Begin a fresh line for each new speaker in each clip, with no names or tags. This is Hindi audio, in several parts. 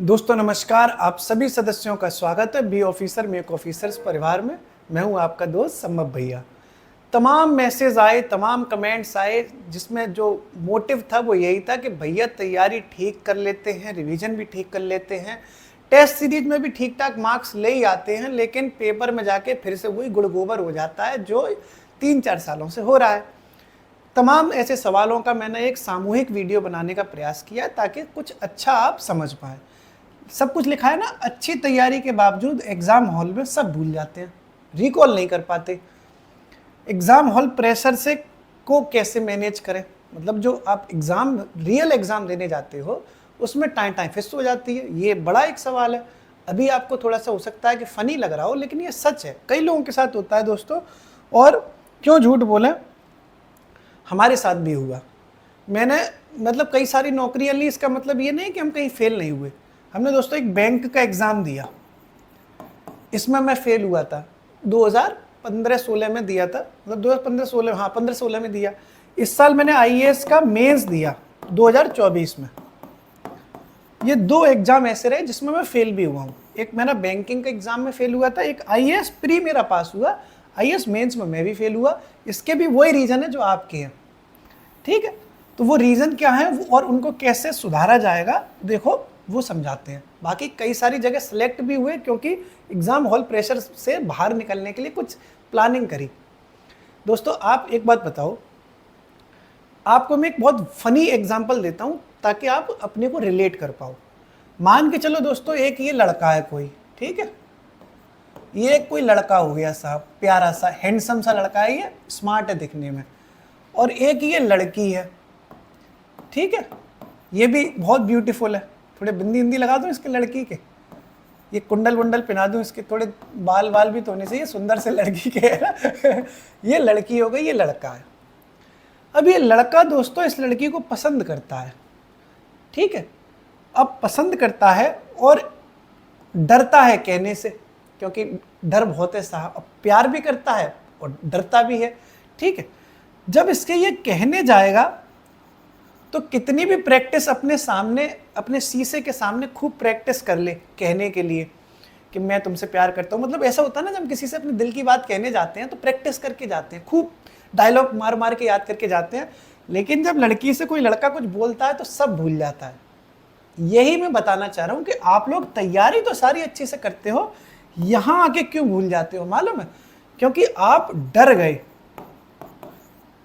दोस्तों नमस्कार, आप सभी सदस्यों का स्वागत है बी ऑफिसर मेक ऑफिसर्स परिवार में। मैं हूं आपका दोस्त सम्मत भैया। तमाम मैसेज आए, तमाम कमेंट्स आए, जिसमें जो मोटिव था वो यही था कि भैया तैयारी ठीक कर लेते हैं, रिवीजन भी ठीक कर लेते हैं, टेस्ट सीरीज में भी ठीक ठाक मार्क्स ले ही आते हैं, लेकिन पेपर में जाके फिर से वही गुड़ गोबर हो जाता है जो 3-4 सालों से हो रहा है। तमाम ऐसे सवालों का मैंने एक सामूहिक वीडियो बनाने का प्रयास किया ताकि कुछ अच्छा आप समझ पाएँ। सब कुछ लिखा है ना, अच्छी तैयारी के बावजूद एग्ज़ाम हॉल में सब भूल जाते हैं, रिकॉल नहीं कर पाते। एग्ज़ाम हॉल प्रेशर से को कैसे मैनेज करें, मतलब जो आप एग्ज़ाम रियल एग्ज़ाम देने जाते हो उसमें टाइम टाइम फिस हो जाती है, ये बड़ा एक सवाल है। अभी आपको थोड़ा सा हो सकता है कि फ़नी लग रहा हो, लेकिन ये सच है, कई लोगों के साथ होता है दोस्तों। और क्यों झूठ बोलें, हमारे साथ भी हुआ। मैंने मतलब कई सारी नौकरियाँ ली, इसका मतलब ये नहीं कि हम कहीं फेल नहीं हुए। हमने दोस्तों एक बैंक का एग्ज़ाम दिया, इसमें मैं फेल हुआ था। 2015-16 में दिया था, मतलब 2015-16, हाँ 15-16 में दिया। इस साल मैंने आईएएस का मेंस दिया 2024 में। ये 2 एग्ज़ाम ऐसे रहे जिसमें मैं फेल भी हुआ हूँ। एक मेरा बैंकिंग का एग्ज़ाम में फेल हुआ था, एक आईएएस प्री मेरा पास हुआ, आईएएस मेंस में मैं भी फेल हुआ। इसके भी वही रीज़न है जो आपके हैं, ठीक है। तो वो रीज़न क्या है और उनको कैसे सुधारा जाएगा, देखो वो समझाते हैं। बाकी कई सारी जगह सेलेक्ट भी हुए क्योंकि एग्ज़ाम हॉल प्रेशर से बाहर निकलने के लिए कुछ प्लानिंग करी। दोस्तों आप एक बात बताओ, आपको मैं एक बहुत फनी एग्जांपल देता हूँ ताकि आप अपने को रिलेट कर पाओ। मान के चलो दोस्तों, एक ये लड़का है कोई, ठीक है, ये कोई लड़का हो गया साहब, प्यारा सा हैंडसम सा लड़का है, ये स्मार्ट है दिखने में। और एक ये लड़की है, ठीक है, ये भी बहुत ब्यूटीफुल है। थोड़े बिंदी बिंदी लगा दूं इसके लड़की के, ये कुंडल वुंडल पहना दूं इसके, थोड़े बाल वाल भी तो होने चाहिए सुंदर से लड़की के, है ना। ये लड़की हो गई, ये लड़का है। अब ये लड़का दोस्तों इस लड़की को पसंद करता है, ठीक है। अब पसंद करता है और डरता है कहने से, क्योंकि डर बहुत है साहब। अब प्यार भी करता है और डरता भी है, ठीक है। जब इसके ये कहने जाएगा तो कितनी भी प्रैक्टिस अपने सामने, अपने शीशे के सामने खूब प्रैक्टिस कर ले कहने के लिए कि मैं तुमसे प्यार करता हूँ। मतलब ऐसा होता है ना, जब किसी से अपने दिल की बात कहने जाते हैं तो प्रैक्टिस करके जाते हैं, खूब डायलॉग मार मार के याद करके जाते हैं। लेकिन जब लड़की से कोई लड़का कुछ बोलता है तो सब भूल जाता है। यही मैं बताना चाह रहा हूँ कि आप लोग तैयारी तो सारी अच्छे से करते हो, यहाँ आके क्यों भूल जाते हो मालूम है? क्योंकि आप डर गए।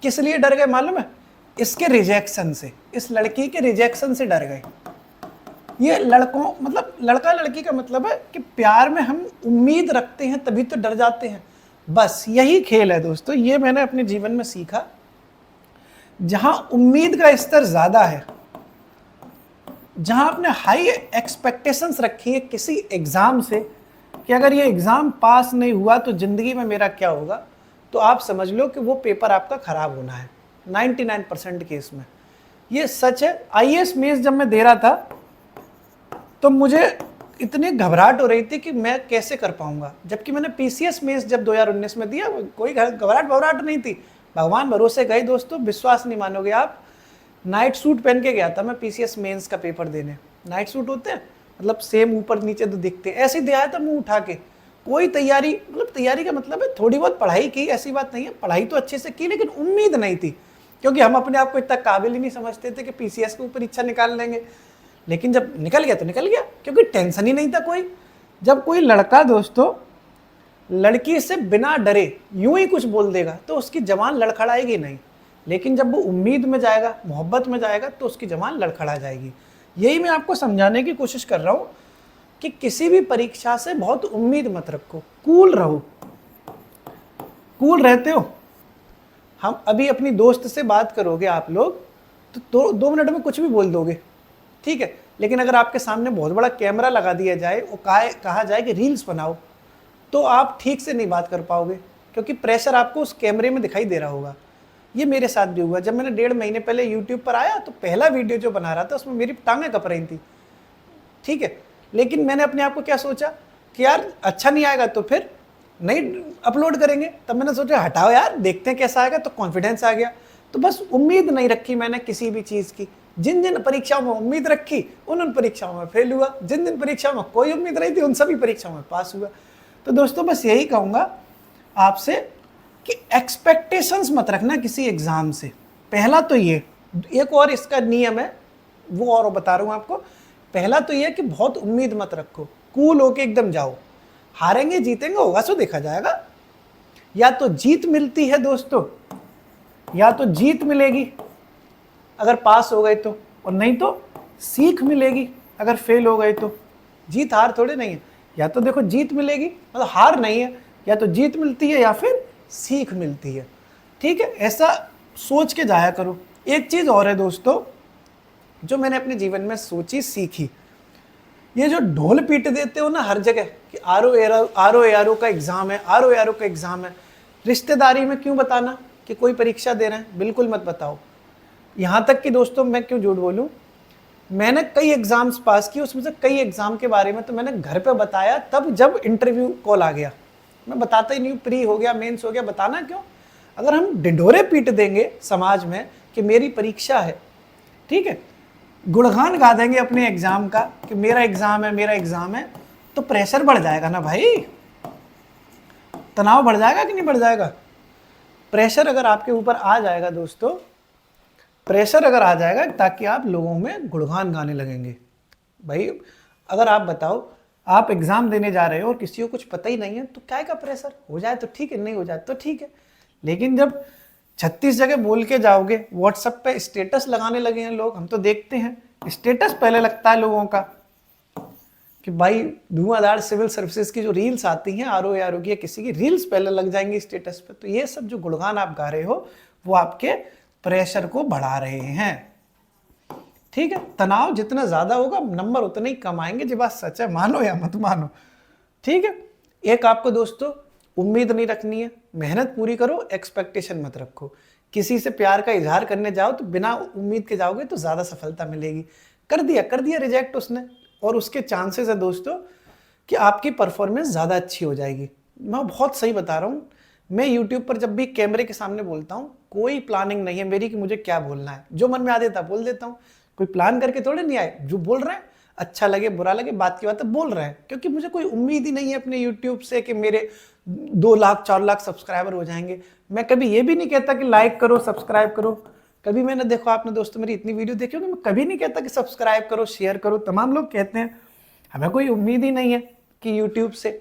किस लिए डर गए मालूम है? इसके रिजेक्शन से, इस लड़की के रिजेक्शन से डर गए। ये लड़कों, मतलब लड़का लड़की का मतलब है कि प्यार में हम उम्मीद रखते हैं तभी तो डर जाते हैं। बस यही खेल है दोस्तों, ये मैंने अपने जीवन में सीखा। जहां उम्मीद का स्तर ज्यादा है, जहां आपने हाई एक्सपेक्टेशंस रखी है किसी एग्जाम से कि अगर ये एग्जाम पास नहीं हुआ तो जिंदगी में मेरा क्या होगा, तो आप समझ लो कि वो पेपर आपका खराब होना है 99% केस में। ये सच है। आईएएस मेंस जब मैं दे रहा था तो मुझे इतनी घबराहट हो रही थी कि मैं कैसे कर पाऊंगा, जबकि मैंने पीसीएस मेंस जब 2019 में दिया, कोई घबराहट नहीं थी। भगवान भरोसे गए दोस्तों, विश्वास नहीं मानोगे आप। नाइट सूट पहन के गया था मैं पीसीएस मेंस का पेपर देने। नाइट सूट होते हैं, मतलब सेम ऊपर नीचे तो दिखते हैं, ऐसे ही दिया था मुंह उठा के। कोई तैयारी, मतलब तैयारी का मतलब है थोड़ी बहुत पढ़ाई की, ऐसी बात नहीं है, पढ़ाई तो अच्छे से की, लेकिन उम्मीद नहीं थी, क्योंकि हम अपने आप को इतना काबिल ही नहीं समझते थे कि पीसीएस के ऊपर परीक्षा निकाल लेंगे। लेकिन जब निकल गया तो निकल गया, क्योंकि टेंशन ही नहीं था कोई। जब कोई लड़का दोस्तों लड़की से बिना डरे यूं ही कुछ बोल देगा तो उसकी जबान लड़खड़ाएगी नहीं, लेकिन जब वो उम्मीद में जाएगा, मोहब्बत में जाएगा, तो उसकी जबान लड़खड़ा जाएगी। यही मैं आपको समझाने की कोशिश कर रहा हूँ कि किसी भी परीक्षा से बहुत उम्मीद मत रखो, कूल रहो। कूल रहते हो, हम अभी अपनी दोस्त से बात करोगे आप लोग तो 2 मिनट में कुछ भी बोल दोगे, ठीक है। लेकिन अगर आपके सामने बहुत बड़ा कैमरा लगा दिया जाए और कहा जाए कि रील्स बनाओ, तो आप ठीक से नहीं बात कर पाओगे, क्योंकि प्रेशर आपको उस कैमरे में दिखाई दे रहा होगा। ये मेरे साथ भी हुआ। जब मैंने 1.5 महीने पहले यूट्यूब पर आया तो पहला वीडियो जो बना रहा था उसमें मेरी टांगें कप रही थी, ठीक है। लेकिन मैंने अपने आप को क्या सोचा कि यार अच्छा नहीं आएगा तो फिर नहीं अपलोड करेंगे। तब मैंने सोचा हटाओ यार, देखते हैं कैसा आएगा, तो कॉन्फिडेंस आ गया। तो बस उम्मीद नहीं रखी मैंने किसी भी चीज़ की, जिन जिन परीक्षाओं में उम्मीद रखी उन परीक्षाओं में फेल हुआ, जिन जिन परीक्षाओं में कोई उम्मीद रही थी उन सभी परीक्षाओं में पास हुआ। तो दोस्तों बस यही कहूँगा आपसे कि एक्सपेक्टेशंस मत रखना किसी एग्ज़ाम से। पहला तो ये, एक और इसका नियम है वो और बता रहा हूँ आपको। पहला तो ये कि बहुत उम्मीद मत रखो, कूल होके एकदम जाओ। हारेंगे जीतेंगे होगा सो देखा जाएगा। या तो जीत मिलती है दोस्तों, या तो जीत मिलेगी अगर पास हो गए तो, और नहीं तो सीख मिलेगी अगर फेल हो गए तो। जीत हार थोड़े नहीं है, या तो देखो जीत मिलेगी मतलब हार नहीं है, या तो जीत मिलती है या फिर सीख मिलती है। ठीक है, ऐसा सोच के जाया करो। एक चीज़ और है दोस्तों जो मैंने अपने जीवन में सोची सीखी, ये जो ढोल पीट देते हो ना हर जगह कि आर ओ का एग्ज़ाम है, आर ओ का एग्ज़ाम है, रिश्तेदारी में क्यों बताना कि कोई परीक्षा दे रहे हैं, बिल्कुल मत बताओ। यहाँ तक कि दोस्तों मैं क्यों झूठ बोलूँ, मैंने कई एग्ज़ाम्स पास किए, उसमें से कई एग्ज़ाम के बारे में तो मैंने घर पे बताया तब जब इंटरव्यू कॉल आ गया। मैं बताता ही नहीं, प्री हो गया मेंस हो गया, बताना क्यों। अगर हम ढिढोरे पीट देंगे समाज में कि मेरी परीक्षा है, ठीक है, गुणगान गा देंगे अपने एग्ज़ाम का कि मेरा एग्ज़ाम है मेरा एग्ज़ाम है, तो प्रेशर बढ़ जाएगा ना भाई, तनाव बढ़ जाएगा कि नहीं बढ़ जाएगा। प्रेशर अगर आपके ऊपर आ जाएगा दोस्तों, प्रेशर अगर आ जाएगा ताकि आप लोगों में गुणगान गाने लगेंगे। भाई अगर आप बताओ आप एग्ज़ाम देने जा रहे हो और किसी को कुछ पता ही नहीं है तो क्या का प्रेशर, हो जाए तो ठीक है, नहीं हो जाए तो ठीक है। लेकिन जब 36 जगह बोल के जाओगे, व्हाट्सएप पे स्टेटस लगाने लगे हैं लोग, हम तो देखते हैं स्टेटस पहले लगता है लोगों का कि भाई धुआंधार सिविल सर्विसेज की जो रील्स आती हैं आर ओ की, किसी की रील्स पहले लग जाएंगी स्टेटस पे। तो ये सब जो गुणगान आप गा रहे हो वो आपके प्रेशर को बढ़ा रहे हैं। ठीक है, तनाव जितना ज्यादा होगा नंबर उतने ही कम आएंगे, जो बात सच है, मानो या मत मानो। ठीक है, एक आपको दोस्तों उम्मीद नहीं रखनी है, मेहनत पूरी करो, एक्सपेक्टेशन मत रखो। किसी से प्यार का इजहार करने जाओ तो बिना उम्मीद के जाओगे तो ज्यादा सफलता मिलेगी। कर दिया रिजेक्ट उसने, और उसके चांसेस है दोस्तों कि आपकी परफॉर्मेंस ज़्यादा अच्छी हो जाएगी। मैं बहुत सही बता रहा हूँ। मैं यूट्यूब पर जब भी कैमरे के सामने बोलता हूँ, कोई प्लानिंग नहीं है मेरी कि मुझे क्या बोलना है, जो मन में आ देता बोल देता हूँ। कोई प्लान करके थोड़े नहीं आए, जो बोल रहे हैं अच्छा लगे बुरा लगे बात की बात है बोल रहे हैं, क्योंकि मुझे कोई उम्मीद ही नहीं है अपने यूट्यूब से कि मेरे 2 लाख 4 लाख सब्सक्राइबर हो जाएंगे। मैं कभी ये भी नहीं कहता कि लाइक करो सब्सक्राइब करो। कभी मैंने देखो आपने दोस्तों मेरी इतनी वीडियो देखी होगी, मैं कभी नहीं कहता कि सब्सक्राइब करो शेयर करो। तमाम लोग कहते हैं, हमें कोई उम्मीद ही नहीं है कि यूट्यूब से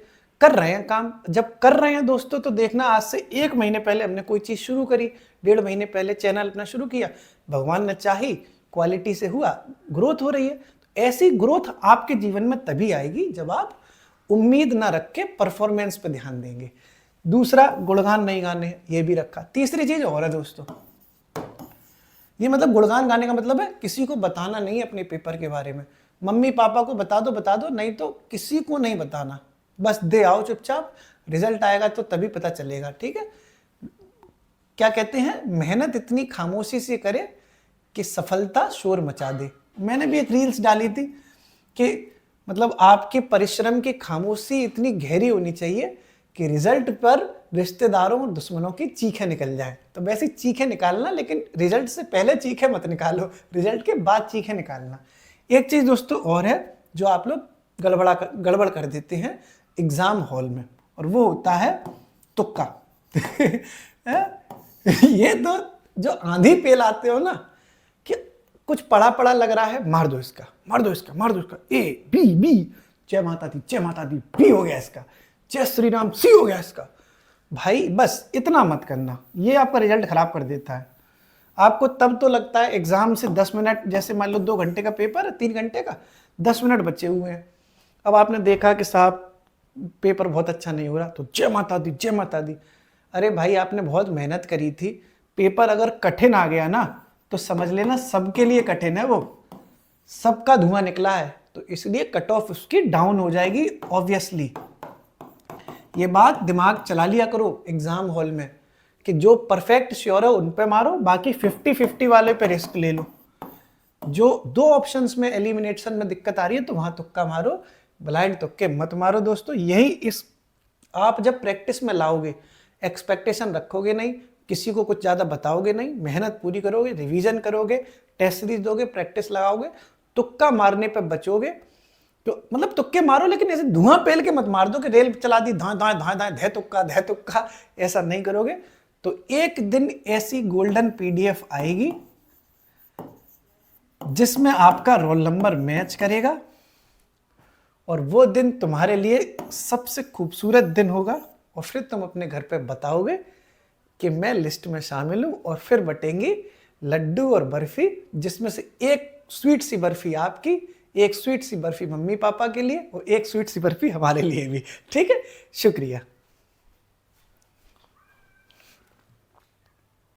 कर रहे हैं काम। जब कर रहे हैं दोस्तों तो देखना, आज से 1 महीने पहले हमने कोई चीज़ शुरू करी, 1.5 महीने पहले चैनल अपना शुरू किया, भगवान ने चाही क्वालिटी से हुआ, ग्रोथ हो रही है। तो ऐसी ग्रोथ आपके जीवन में तभी आएगी जब आप उम्मीद ना रख के परफॉर्मेंस पे ध्यान देंगे। दूसरा, गुणगान नहीं गाने, ये भी रखा। तीसरी चीज और है दोस्तों, ये मतलब गुणगान गाने का मतलब है किसी को बताना नहीं अपने पेपर के बारे में। मम्मी पापा को बता दो, नहीं तो किसी को नहीं बताना, बस दे आओ चुपचाप, रिजल्ट आएगा तो तभी पता चलेगा। ठीक है, क्या कहते हैं, मेहनत इतनी खामोशी से करे कि सफलता शोर मचा दे। मैंने भी एक रील्स डाली थी कि मतलब आपके परिश्रम की खामोशी इतनी गहरी होनी चाहिए कि रिजल्ट पर रिश्तेदारों और दुश्मनों की चीखें निकल जाए। तो वैसे चीखें निकालना, लेकिन रिजल्ट से पहले चीखें मत निकालो, रिजल्ट के बाद चीखें निकालना। एक चीज दोस्तों और है जो आप लोग गड़बड़ कर देते हैं एग्जाम हॉल में, और वो होता है तुक्का। ये तो जो आंधी पेल आते हो ना कि कुछ पड़ा पड़ा लग रहा है, मार दो इसका, मार दो इसका, मार दो इसका, ए बी बी, जय माता दी, बी हो गया इसका, जय श्री राम, सी हो गया इसका। भाई बस इतना मत करना, ये आपका रिजल्ट खराब कर देता है। आपको तब तो लगता है एग्जाम से 10 मिनट, जैसे मान लो 2 घंटे का पेपर है, 3 घंटे का, 10 मिनट बचे हुए हैं। अब आपने देखा कि साहब पेपर बहुत अच्छा नहीं हो रहा, तो जय माता दी, जय माता दी। अरे भाई आपने बहुत मेहनत करी थी, पेपर अगर कठिन आ गया ना तो समझ लेना सबके लिए कठिन है, वो सबका धुआं निकला है, तो इसलिए कट ऑफ उसकी डाउन हो जाएगी ऑब्वियसली। ये बात दिमाग चला लिया करो एग्जाम हॉल में कि जो परफेक्ट श्योर है उन पे मारो, बाकी 50-50 वाले पे रिस्क ले लो। जो 2 ऑप्शंस में एलिमिनेशन में दिक्कत आ रही है तो वहां तुक्का मारो, ब्लाइंड तुक्के मत मारो दोस्तों। यही इस आप जब प्रैक्टिस में लाओगे, एक्सपेक्टेशन रखोगे नहीं, किसी को कुछ ज़्यादा बताओगे नहीं, मेहनत पूरी करोगे, रिवीजन करोगे, टेस्ट सीरीज दोगे, प्रैक्टिस लगाओगे, तुक्का मारने पे बचोगे। तो मतलब तुक्के मारो, लेकिन ऐसे धुआं पेल के मत मार दो कि रेल चला दी धाए धाए धाए धाए धै तुक्का, ऐसा नहीं करोगे। तो एक दिन ऐसी गोल्डन पीडीएफ आएगी जिसमें आपका रोल नंबर मैच करेगा, और वो दिन तुम्हारे लिए सबसे खूबसूरत दिन होगा। और फिर तुम अपने घर पे बताओगे कि मैं लिस्ट में शामिल हूं, और फिर बटेंगी लड्डू और बर्फी, जिसमें से एक स्वीट सी बर्फी आपकी, एक स्वीट सी बर्फी मम्मी पापा के लिए, और एक स्वीट सी बर्फी हमारे लिए भी। ठीक है, शुक्रिया।